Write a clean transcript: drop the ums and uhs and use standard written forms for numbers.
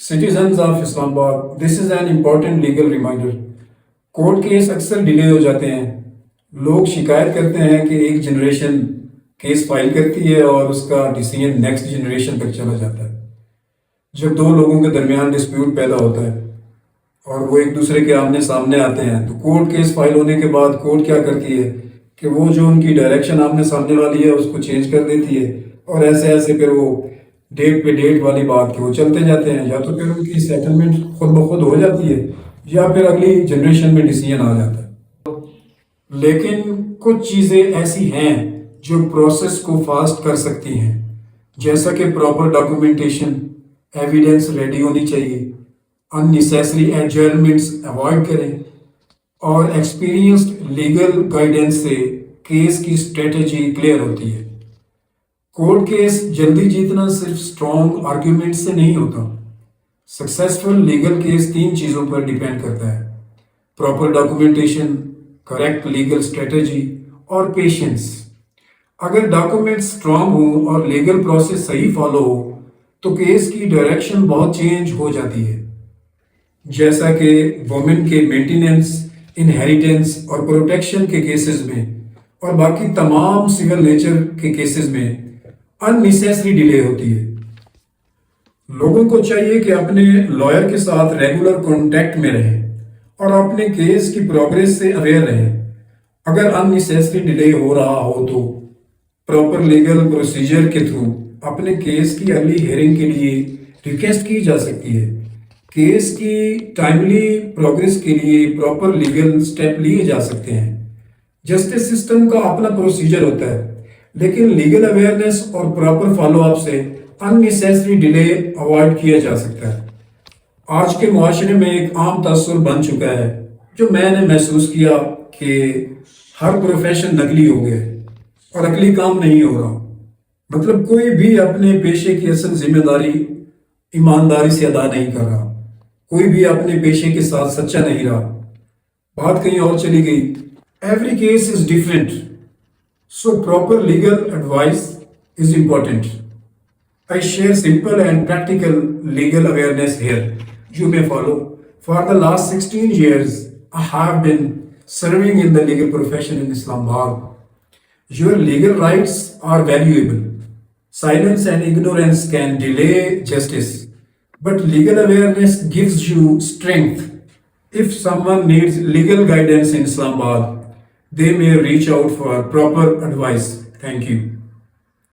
Citizens of Islamabad, this is an important legal reminder. Court case अक्सर delay हो जाते हैं. लोग शिकायत करते हैं कि एक जनरेशन केस फाइल करती है और उसका डिसीजन नेक्स्ट जनरेशन तक चला जाता है. जब दो लोगों के दरमियान डिस्प्यूट पैदा होता है और वो एक दूसरे के आमने सामने आते हैं, तो कोर्ट केस फाइल होने के बाद कोर्ट क्या करती है कि वो जो उनकी डायरेक्शन आमने सामने वाली है उसको चेंज कर देती है और ऐसे ऐसे फिर वो डेट पे डेट वाली बात कि वो चलते जाते हैं. या तो फिर उनकी सेटलमेंट खुद ब खुद हो जाती है या फिर अगली जनरेशन में डिसीजन आ जाता है. लेकिन कुछ चीज़ें ऐसी हैं जो प्रोसेस को फास्ट कर सकती हैं, जैसा कि प्रॉपर डॉक्यूमेंटेशन, एविडेंस रेडी होनी चाहिए, अननेसेसरी एडजर्नमेंट्स अवॉइड करें और एक्सपीरियंस्ड लीगल गाइडेंस से केस की स्ट्रेटजी क्लियर होती है. कोर्ट केस जल्दी जीतना सिर्फ स्ट्रॉन्ग आर्ग्यूमेंट से नहीं होता. सक्सेसफुल लीगल केस 3 चीज़ों पर डिपेंड करता है: proper documentation, correct legal strategy और पेशेंस. अगर डॉक्यूमेंट स्ट्रॉन्ग हो और लीगल प्रोसेस सही फॉलो हो तो केस की डायरेक्शन बहुत चेंज हो जाती है. जैसा कि वुमेन के मेंटेनेंस, इनहेरिटेंस और प्रोटेक्शन के केसेस में और बाकी तमाम सिविल नेचर के केसेस में अननेसेसरी डिले होती है. लोगों को चाहिए कि अपने लॉयर के साथ रेगुलर कांटेक्ट में रहें और अपने केस की प्रोग्रेस से अवेयर रहें. अगर अननेसेसरी डिले हो रहा हो तो प्रॉपर लीगल प्रोसीजर के थ्रू अपने केस की अर्ली हियरिंग के लिए रिक्वेस्ट की जा सकती है. केस की टाइमली प्रोग्रेस के लिए प्रॉपर लीगल स्टेप लिए जा सकते हैं. जस्टिस सिस्टम का अपना प्रोसीजर होता है, लेकिन लीगल अवेयरनेस और प्रॉपर फॉलो अप से अननेसेसरी डिले अवॉइड किया जा सकता है. आज के मुआशरे में एक आम तसव्वुर बन चुका है, जो मैंने महसूस किया कि हर प्रोफेशन नकली हो गया और अकली काम नहीं हो रहा. मतलब कोई भी अपने पेशे की असल जिम्मेदारी ईमानदारी से अदा नहीं कर रहा, कोई भी अपने पेशे के साथ सच्चा नहीं रहा, बात कहीं और चली गई. Every case is different, so proper legal advice is important. I share simple and practical legal awareness here. You may follow. For the last 16 years, I have been serving in the legal profession in Islamabad. Your legal rights are valuable. Silence and ignorance can delay justice, but legal awareness gives you strength. If someone needs legal guidance in Islamabad, they may reach out for proper advice. Thank you.